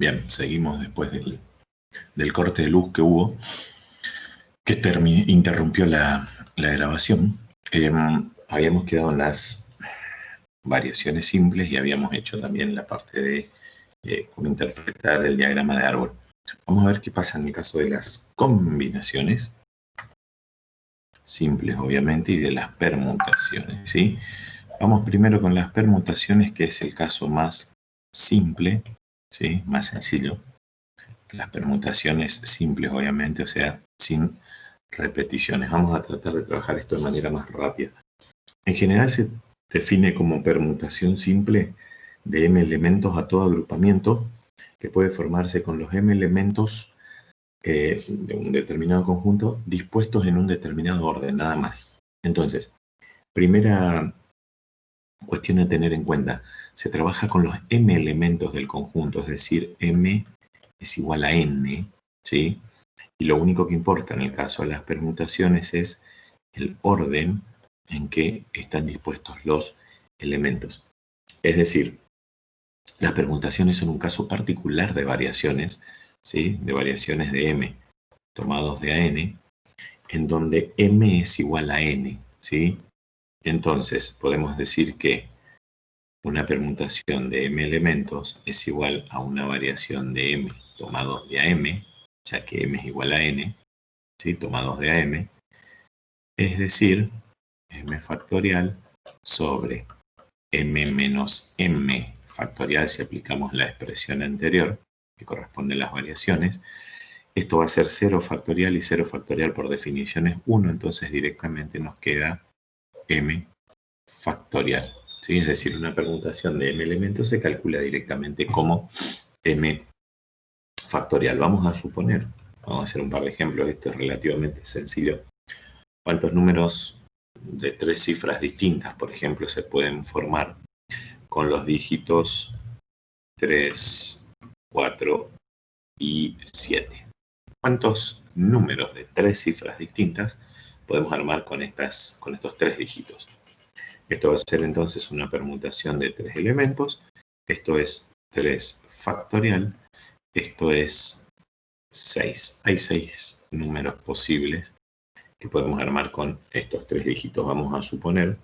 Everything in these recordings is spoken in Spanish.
Bien, seguimos después del corte de luz que hubo, que interrumpió la grabación. Habíamos quedado en las variaciones simples y habíamos hecho también la parte de cómo interpretar el diagrama de árbol. Vamos a ver qué pasa en el caso de las combinaciones simples, obviamente, y de las permutaciones, ¿sí? Vamos primero con las permutaciones, que es el caso más simple, ¿sí? Más sencillo. Las permutaciones simples, obviamente, o sea, sin repeticiones. Vamos a tratar de trabajar esto de manera más rápida. En general se define como permutación simple de m elementos a todo agrupamiento que puede formarse con los m elementos de un determinado conjunto dispuestos en un determinado orden, nada más. Entonces, primera cuestión a tener en cuenta, se trabaja con los m elementos del conjunto, es decir, m es igual a n, ¿sí? Y lo único que importa en el caso de las permutaciones es el orden en que están dispuestos los elementos. Es decir, las permutaciones son un caso particular de variaciones, ¿sí? De variaciones de m tomados de a n, en donde m es igual a n, ¿sí? Entonces, podemos decir que una permutación de m elementos es igual a una variación de m tomados de a m, ya que m es igual a n, ¿sí? Tomados de a m, es decir, m factorial sobre m menos m factorial si aplicamos la expresión anterior, que corresponde a las variaciones. Esto va a ser 0 factorial y 0 factorial por definición es 1, entonces directamente nos queda m factorial, ¿sí? Es decir, una permutación de m elementos se calcula directamente como m factorial. Vamos a suponer, vamos a hacer un par de ejemplos, esto es relativamente sencillo. ¿Cuántos números de 3 cifras distintas, por ejemplo, se pueden formar con los dígitos 3, 4 y 7? ¿Cuántos números de 3 cifras distintas podemos armar con estos 3 dígitos? Esto va a ser entonces una permutación de 3 elementos. Esto es 3 factorial. Esto es 6. Hay 6 números posibles que podemos armar con estos 3 dígitos. Vamos a suponer,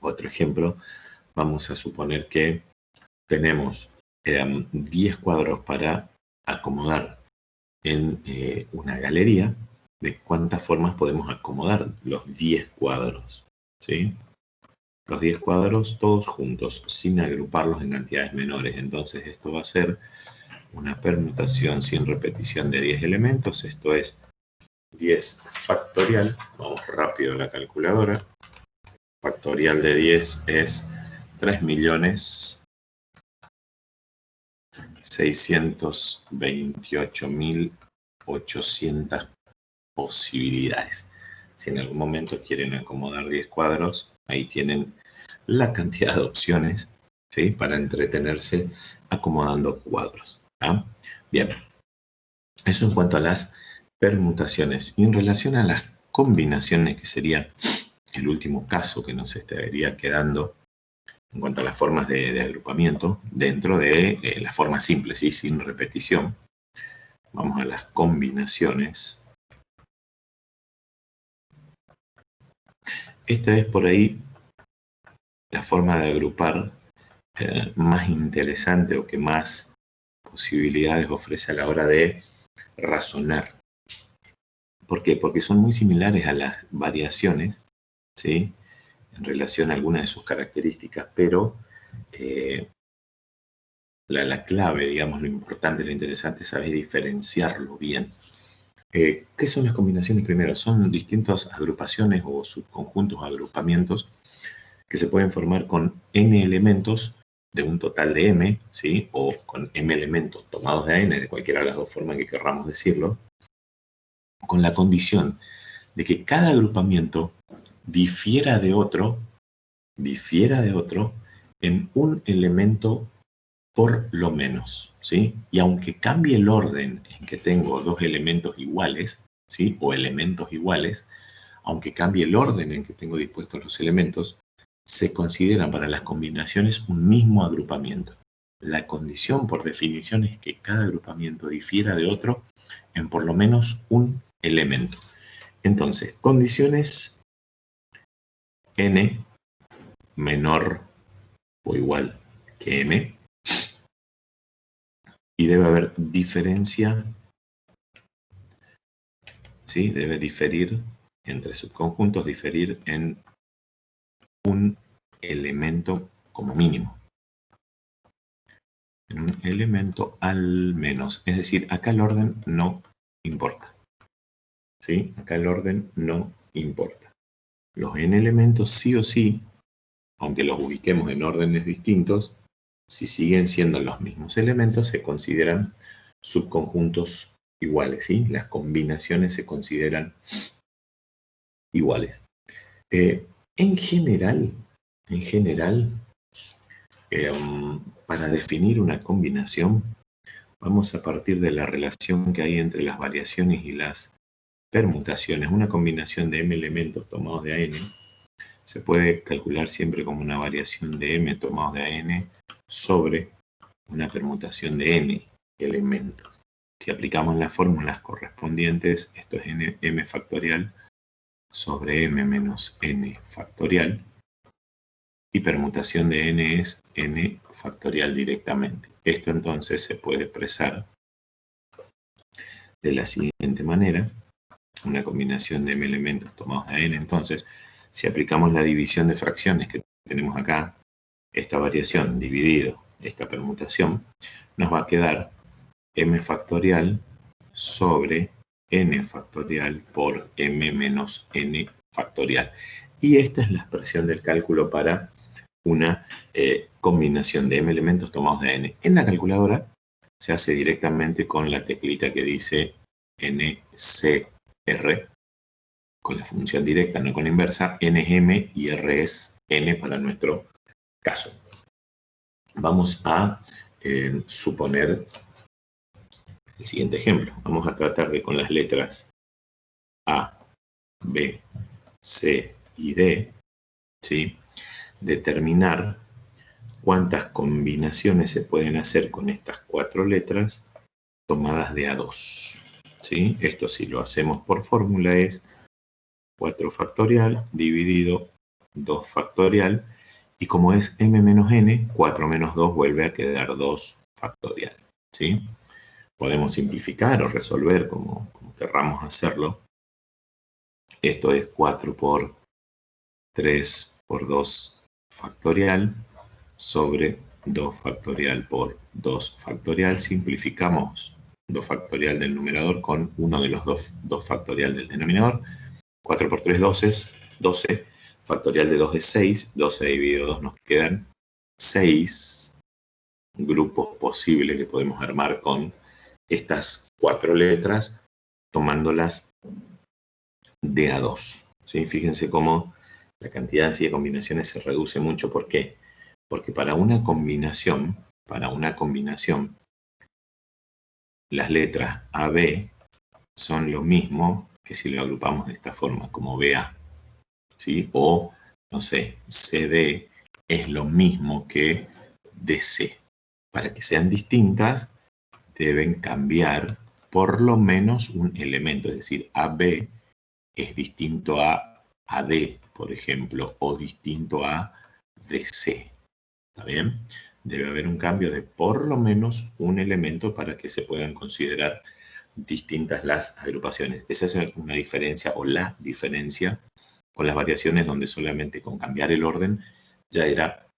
otro ejemplo, vamos a suponer que tenemos 10 cuadros para acomodar en una galería. ¿De cuántas formas podemos acomodar los 10 cuadros? ¿Sí? Los 10 cuadros todos juntos, sin agruparlos en cantidades menores. Entonces esto va a ser una permutación sin repetición de 10 elementos. Esto es 10 factorial. Vamos rápido a la calculadora. Factorial de 10 es 3.628.800 posibilidades. Si en algún momento quieren acomodar 10 cuadros, ahí tienen la cantidad de opciones, ¿sí? Para entretenerse acomodando cuadros. ¿Ah? Bien, eso en cuanto a las permutaciones. Y en relación a las combinaciones, que sería el último caso que nos estaría quedando en cuanto a las formas de agrupamiento dentro de las formas simples, ¿sí? Sin repetición. Vamos a las combinaciones. Esta es por ahí la forma de agrupar más interesante o que más posibilidades ofrece a la hora de razonar. ¿Por qué? Porque son muy similares a las variaciones, ¿sí? En relación a algunas de sus características, pero la clave, digamos, lo importante, lo interesante es saber diferenciarlo bien. ¿Qué son las combinaciones primero? Son distintas agrupaciones o subconjuntos o agrupamientos que se pueden formar con n elementos de un total de m, ¿sí? O con m elementos tomados de n, de cualquiera de las dos formas que querramos decirlo, con la condición de que cada agrupamiento difiera de otro en un elemento por lo menos, ¿sí? Y aunque cambie el orden en que tengo dos elementos iguales, ¿sí? O elementos iguales, aunque cambie el orden en que tengo dispuestos los elementos, se consideran para las combinaciones un mismo agrupamiento. la condición por definición es que cada agrupamiento difiera de otro en por lo menos un elemento. Entonces, condiciones n menor o igual que m, y debe haber diferencia, ¿sí? Debe diferir entre subconjuntos, diferir en un elemento como mínimo. En un elemento al menos. Es decir, acá el orden no importa. ¿Sí? Acá el orden no importa. Los n elementos sí o sí, aunque los ubiquemos en órdenes distintos, si siguen siendo los mismos elementos, se consideran subconjuntos iguales, ¿sí? Las combinaciones se consideran iguales. En general, para definir una combinación, vamos a partir de la relación que hay entre las variaciones y las permutaciones. Una combinación de m elementos tomados de a n se puede calcular siempre como una variación de m tomados de a n sobre una permutación de n elementos. Si aplicamos las fórmulas correspondientes, esto es m factorial sobre m menos n factorial, y permutación de n es n factorial directamente. Esto entonces se puede expresar de la siguiente manera: una combinación de m elementos tomados de n. Entonces, si aplicamos la división de fracciones que tenemos acá, esta variación dividido esta permutación, nos va a quedar m factorial sobre n factorial por m menos n factorial. Y esta es la expresión del cálculo para una combinación de m elementos tomados de n. En la calculadora se hace directamente con la teclita que dice NCR, con la función directa, no con la inversa. N es m y r es n para nuestro caso. Vamos a suponer el siguiente ejemplo. Vamos a tratar de, con las letras A, B, C y D, ¿sí?, determinar cuántas combinaciones se pueden hacer con estas 4 letras tomadas de A2. ¿Sí? Esto, si lo hacemos por fórmula, es 4 factorial dividido 2 factorial. Y como es m menos n, 4 menos 2 vuelve a quedar 2 factorial. ¿Sí? Podemos simplificar o resolver como querramos hacerlo. Esto es 4 por 3 por 2 factorial sobre 2 factorial por 2 factorial. Simplificamos 2 factorial del numerador con uno de los 2 factorial del denominador. 4 por 3, 12. Factorial de 2 es 6. 12 dividido 2 nos quedan 6 grupos posibles que podemos armar con estas 4 letras, tomándolas de a 2. ¿Sí? Fíjense cómo la cantidad de combinaciones se reduce mucho. ¿Por qué? Porque para una combinación, las letras AB son lo mismo que si lo agrupamos de esta forma, como BA. ¿Sí? O, no sé, CD es lo mismo que DC. Para que sean distintas, deben cambiar por lo menos un elemento. Es decir, AB es distinto a AD, por ejemplo, o distinto a DC. ¿Está bien? Debe haber un cambio de por lo menos un elemento para que se puedan considerar distintas las agrupaciones. Esa es una diferencia, o la diferencia con las variaciones, donde solamente con cambiar el orden ya era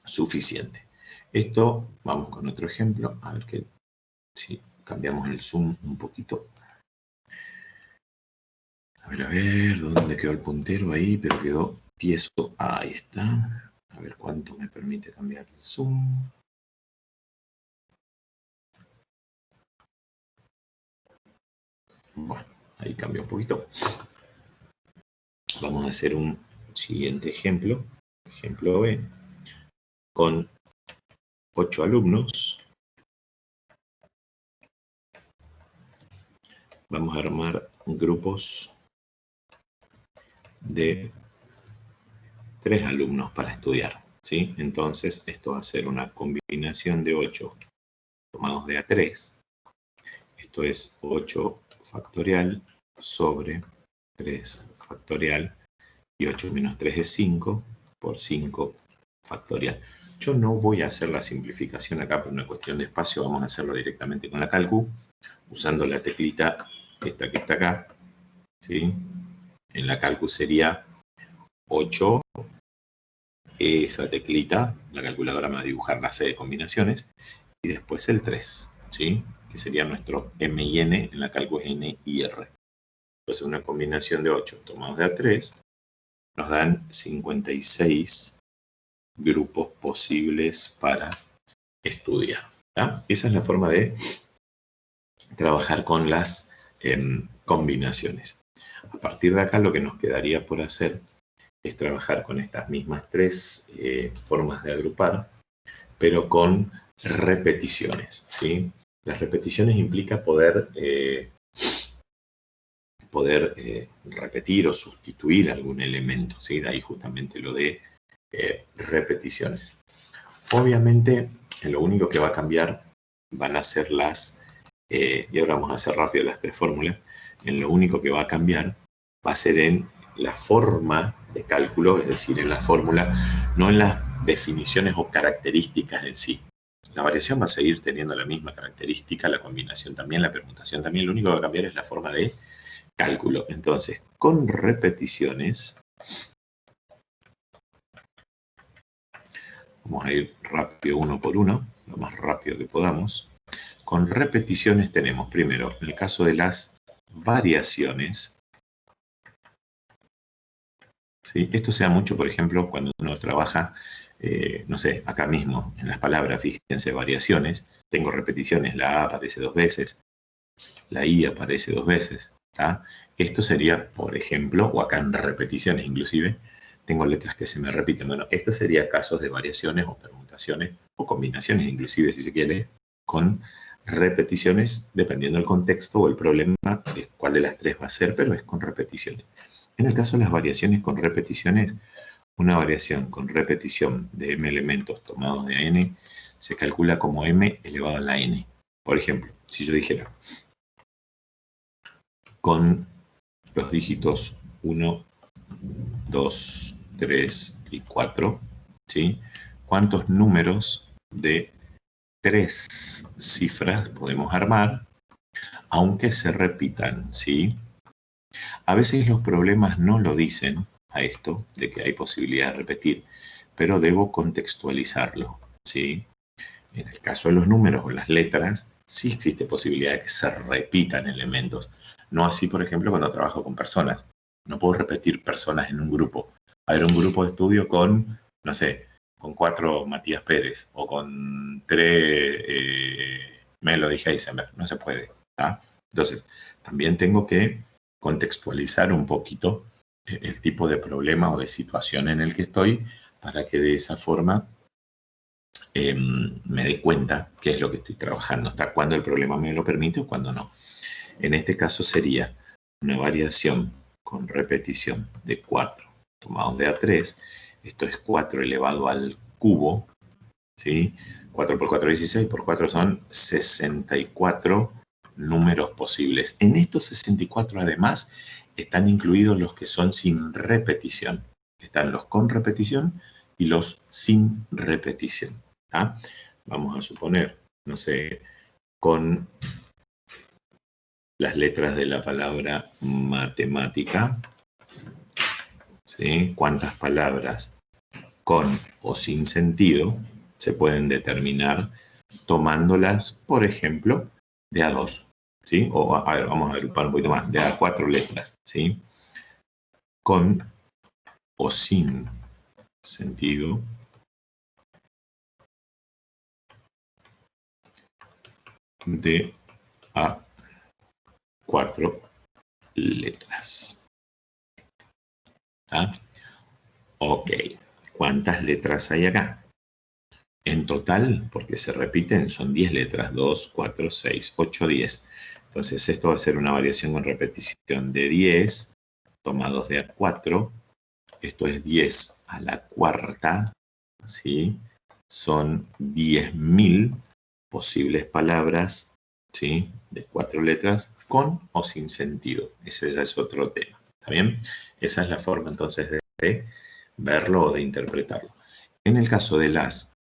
suficiente. Esto, vamos con otro ejemplo, a ver que si cambiamos el zoom un poquito. A ver, ¿dónde quedó el puntero? Ahí, pero quedó tieso. Ahí está. A ver cuánto me permite cambiar el zoom. Bueno, ahí cambió un poquito. Vamos a hacer un siguiente ejemplo. Ejemplo B. Con 8 alumnos. Vamos a armar grupos de 3 alumnos para estudiar. ¿sí? Entonces, esto va a ser una combinación de 8 tomados de A3. Esto es 8 factorial sobre 3 factorial. Y 8 menos 3 es 5 por 5 factorial. Yo no voy a hacer la simplificación acá por una cuestión de espacio. Vamos a hacerlo directamente con la calcu, usando la teclita esta que está acá, ¿sí? En la calcu sería 8, esa teclita, la calculadora me va a dibujar la serie de combinaciones, y después el 3, ¿sí? Que sería nuestro M y N, en la calcu es N y R. Entonces una combinación de 8 tomados de A3 nos dan 56 grupos posibles para estudiar, ¿tá? Esa es la forma de trabajar con las combinaciones. A partir de acá lo que nos quedaría por hacer es trabajar con estas mismas tres formas de agrupar, pero con repeticiones, ¿sí? Las repeticiones implica poder repetir o sustituir algún elemento, ¿sí? De ahí justamente lo de repeticiones. Obviamente, lo único que va a cambiar van a ser las, y ahora vamos a hacer rápido las tres fórmulas, en lo único que va a cambiar va a ser en la forma de cálculo, es decir, en la fórmula, no en las definiciones o características en sí. La variación va a seguir teniendo la misma característica, la combinación también, la permutación también, lo único que va a cambiar es la forma de cálculo. Entonces, con repeticiones, vamos a ir rápido uno por uno, lo más rápido que podamos. Con repeticiones tenemos primero, en el caso de las variaciones, ¿sí? Esto se da mucho, por ejemplo, cuando uno trabaja, no sé, acá mismo, en las palabras, fíjense, variaciones, tengo repeticiones, la A aparece 2 veces, la I aparece 2 veces, ¿tá? Esto sería, por ejemplo, o acá en repeticiones inclusive, tengo letras que se me repiten. Bueno, esto sería casos de variaciones o permutaciones o combinaciones inclusive, si se quiere, con repeticiones, dependiendo del contexto o el problema de cuál de las tres va a ser, pero es con repeticiones. En el caso de las variaciones con repeticiones, una variación con repetición de m elementos tomados de n se calcula como m elevado a la n. Por ejemplo, si yo dijera con los dígitos 1, 2, 3 y 4, ¿sí? ¿Cuántos números de 3 cifras podemos armar, aunque se repitan, ¿sí? A veces los problemas no lo dicen a esto, de que hay posibilidad de repetir, pero debo contextualizarlo, ¿sí? En el caso de los números o las letras, sí existe posibilidad de que se repitan elementos. No así, por ejemplo, cuando trabajo con personas. No puedo repetir personas en un grupo. A ver, un grupo de estudio con, no sé, con 4 Matías Pérez o con 3 Melody Heisenberg. No se puede, ¿tá? Entonces, también tengo que contextualizar un poquito el tipo de problema o de situación en el que estoy para que de esa forma me dé cuenta qué es lo que estoy trabajando, hasta cuándo el problema me lo permite o cuándo no. En este caso sería una variación con repetición de 4 tomados de A3. Esto es 4 elevado al cubo, ¿sí? 4 por 4 es 16, por 4 son 64 números posibles. En estos 64 además están incluidos los que son sin repetición. Están los con repetición y los sin repetición. ¿Tá? Vamos a suponer, no sé, con las letras de la palabra matemática, ¿sí? ¿Cuántas palabras con o sin sentido se pueden determinar tomándolas, por ejemplo, de A2? ¿Sí? O, a ver, vamos a agrupar un poquito más, de A4 letras, ¿sí? Con o sin sentido de A4 letras. ¿Ah? Ok, ¿cuántas letras hay acá? En total, porque se repiten, son 10 letras, 2, 4, 6, 8, 10. Entonces esto va a ser una variación con repetición de 10 tomados de A4. Esto es 10 a la cuarta, ¿sí? Son 10.000 posibles palabras, ¿sí? De 4 letras, con o sin sentido. Ese ya es otro tema, ¿está bien? Esa es la forma entonces de verlo o de interpretarlo. En el caso de las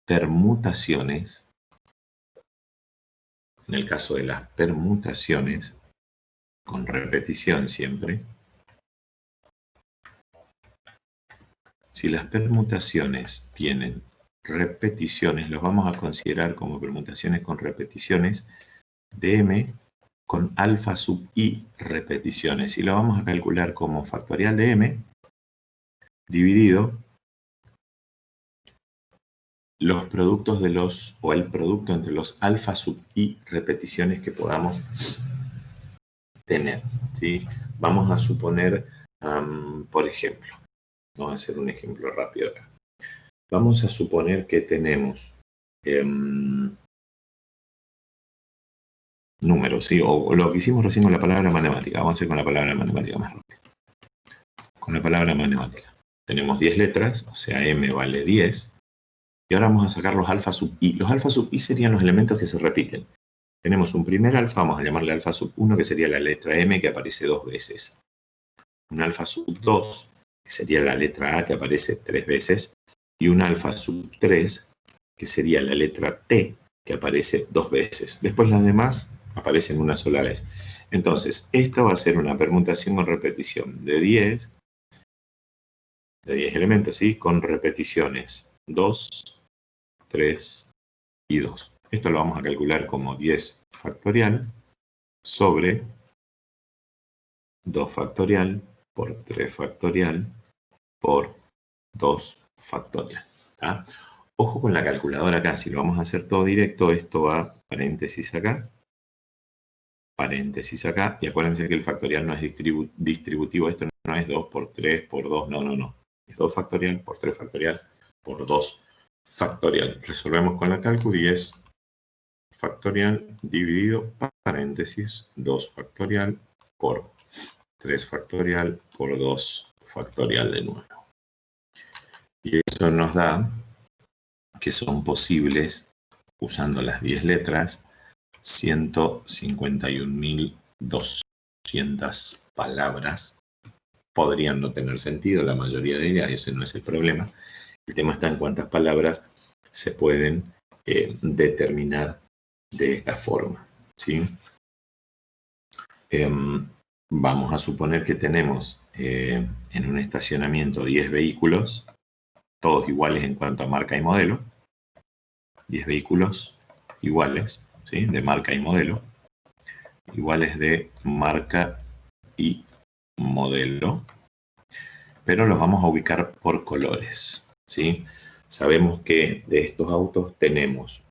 permutaciones, con repetición siempre, si las permutaciones tienen repeticiones, los vamos a considerar como permutaciones con repeticiones de m con alfa sub i repeticiones. Y lo vamos a calcular como factorial de m dividido los productos de los, o el producto entre los alfa sub i repeticiones que podamos tener, ¿sí? Vamos a suponer, por ejemplo, vamos a hacer un ejemplo rápido acá. Vamos a suponer que tenemos números, ¿sí? O lo que hicimos recién con la palabra matemática. Vamos a hacer con la palabra matemática más rápido. Con la palabra matemática. Tenemos 10 letras, o sea, m vale 10. Y ahora vamos a sacar los alfa sub i. Los alfa sub i serían los elementos que se repiten. Tenemos un primer alfa, vamos a llamarle alfa sub 1, que sería la letra m, que aparece 2 veces. Un alfa sub 2, que sería la letra a, que aparece 3 veces. Y un alfa sub 3, que sería la letra t, que aparece 2 veces. Después las demás aparecen una sola vez. Entonces, esta va a ser una permutación con repetición de 10 elementos, ¿sí? Con repeticiones 2, 3 y 2. Esto lo vamos a calcular como 10 factorial sobre 2 factorial por 3 factorial por 2 factorial. ¿Tá? Ojo con la calculadora acá, si lo vamos a hacer todo directo, esto va paréntesis acá, y acuérdense que el factorial no es distributivo, esto no es 2 por 3 por 2, no. Es 2 factorial por 3 factorial por 2 factorial. Resolvemos con la cálculo y es factorial dividido paréntesis 2 factorial por 3 factorial por 2 factorial de nuevo. Y eso nos da que son posibles, usando las 10 letras, 151.200 palabras. Podrían no tener sentido, la mayoría de ellas, ese no es el problema. El tema está en cuántas palabras se pueden determinar de esta forma, ¿sí? Vamos a suponer que tenemos en un estacionamiento 10 vehículos, todos iguales en cuanto a marca y modelo. 10 vehículos iguales, ¿sí? De marca y modelo. Iguales de marca y modelo. Pero los vamos a ubicar por colores, ¿sí? Sabemos que de estos autos tenemos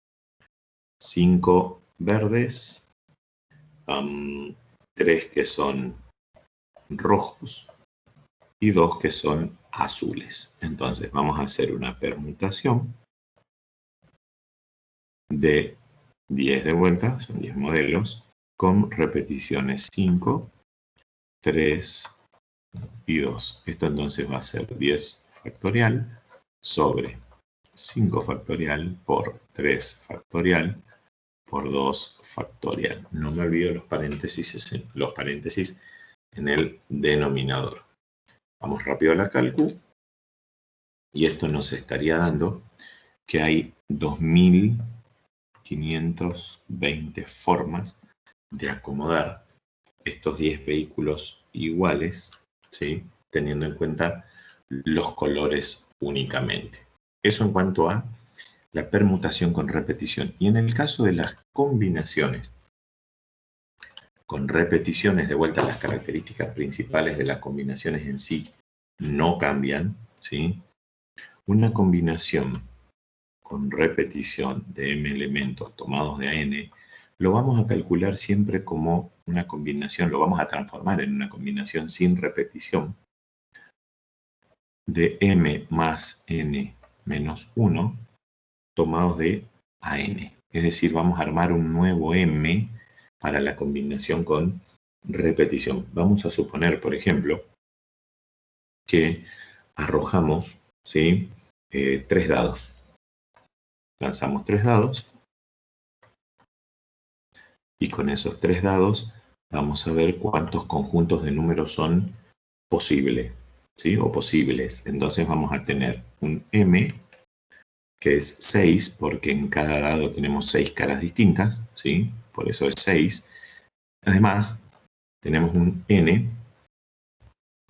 5 verdes, 3 que son rojos y 2 que son azules. Entonces vamos a hacer una permutación de 10 de vuelta, son 10 modelos, con repeticiones 5, 3 y 2. Esto entonces va a ser 10 factorial sobre 5 factorial por 3 factorial por 2 factorial. No me olvido los paréntesis en el denominador. Vamos rápido a la cálculo. Y esto nos estaría dando que hay 2.520 formas de acomodar estos 10 vehículos iguales, ¿sí? Teniendo en cuenta los colores únicamente. Eso en cuanto a la permutación con repetición. Y en el caso de las combinaciones con repeticiones, de vuelta, las características principales de las combinaciones en sí no cambian, ¿sí? Una combinación con repetición de m elementos tomados de a n, lo vamos a calcular siempre como una combinación, lo vamos a transformar en una combinación sin repetición de m más n menos 1 tomados de a n. Es decir, vamos a armar un nuevo m para la combinación con repetición. Vamos a suponer, por ejemplo, que arrojamos, ¿sí? 3 dados. Lanzamos 3 dados. Y con esos 3 dados vamos a ver cuántos conjuntos de números son posibles, ¿sí? O posibles. Entonces vamos a tener un M, que es 6, porque en cada dado tenemos 6 caras distintas, ¿sí? Por eso es 6. Además, tenemos un N,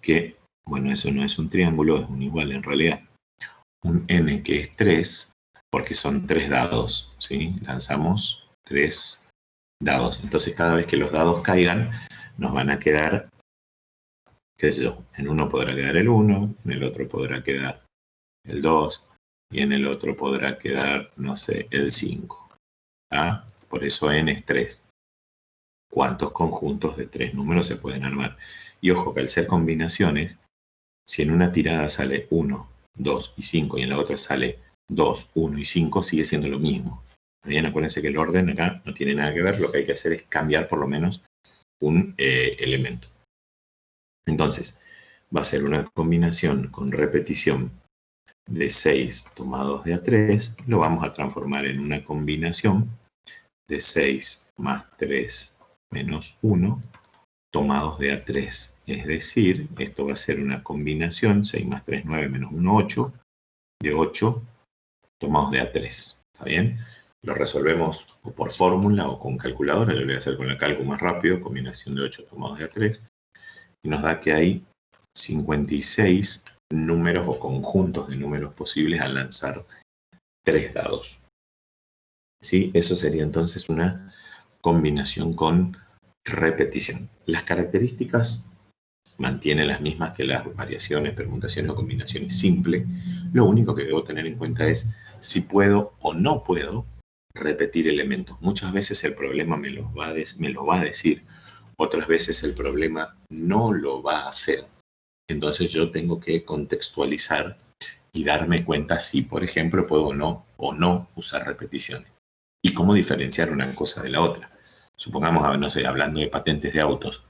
que, bueno, eso no es un triángulo, es un igual en realidad. Un N que es 3, porque son 3 dados, ¿sí? Lanzamos 3 dados. Entonces, cada vez que los dados caigan, nos van a quedar, qué sé yo, en uno podrá quedar el 1, en el otro podrá quedar el 2, y en el otro podrá quedar, no sé, el 5. ¿Ah? Por eso N es 3. ¿Cuántos conjuntos de 3 números se pueden armar? Y ojo que al ser combinaciones, si en una tirada sale 1, 2 y 5 y en la otra sale 2, 1 y 5, sigue siendo lo mismo. Bien, acuérdense que el orden acá no tiene nada que ver, lo que hay que hacer es cambiar por lo menos un elemento. Entonces, va a ser una combinación con repetición de 6 tomados de A3, lo vamos a transformar en una combinación de 6 más 3 menos 1 tomados de A3. Es decir, esto va a ser una combinación, 6 más 3, 9 menos 1, 8, de 8 tomados de A3. ¿Está bien? Lo resolvemos o por fórmula o con calculadora. Lo voy a hacer con la cálculo más rápido, combinación de 8 tomados de A3. Y nos da que hay 56 números o conjuntos de números posibles al lanzar 3 dados. ¿Sí? Eso sería entonces una combinación con repetición. Las características mantienen las mismas que las variaciones, permutaciones o combinaciones simples. Lo único que debo tener en cuenta es si puedo o no puedo repetir elementos. Muchas veces el problema me lo va a decir, otras veces el problema no lo va a hacer. Entonces yo tengo que contextualizar y darme cuenta si, por ejemplo, puedo o no usar repeticiones. Y cómo diferenciar una cosa de la otra. Supongamos, no sé, hablando de patentes de autos.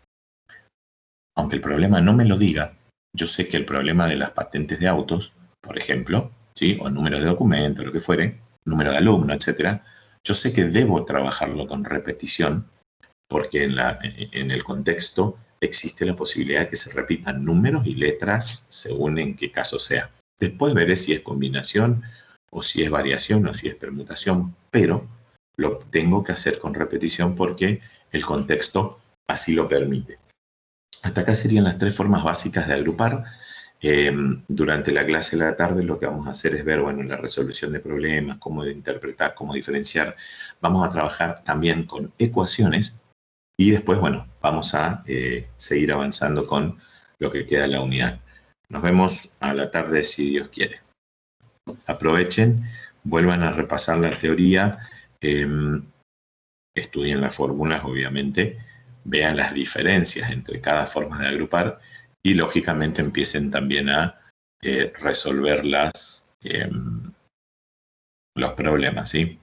Aunque el problema no me lo diga, yo sé que el problema de las patentes de autos, por ejemplo, ¿sí? O el número de documento, lo que fuere, número de alumno, etc., yo sé que debo trabajarlo con repetición porque en el contexto existe la posibilidad de que se repitan números y letras según en qué caso sea. Después veré si es combinación o si es variación o si es permutación, pero lo tengo que hacer con repetición porque el contexto así lo permite. Hasta acá serían las 3 formas básicas de agrupar. Durante la clase de la tarde lo que vamos a hacer es ver, bueno, la resolución de problemas, cómo interpretar, cómo diferenciar. Vamos a trabajar también con ecuaciones y después, bueno, vamos a seguir avanzando con lo que queda de la unidad. Nos vemos a la tarde si Dios quiere. Aprovechen, vuelvan a repasar la teoría, estudien las fórmulas, obviamente, vean las diferencias entre cada forma de agrupar y, lógicamente, empiecen también a resolver los problemas, ¿sí?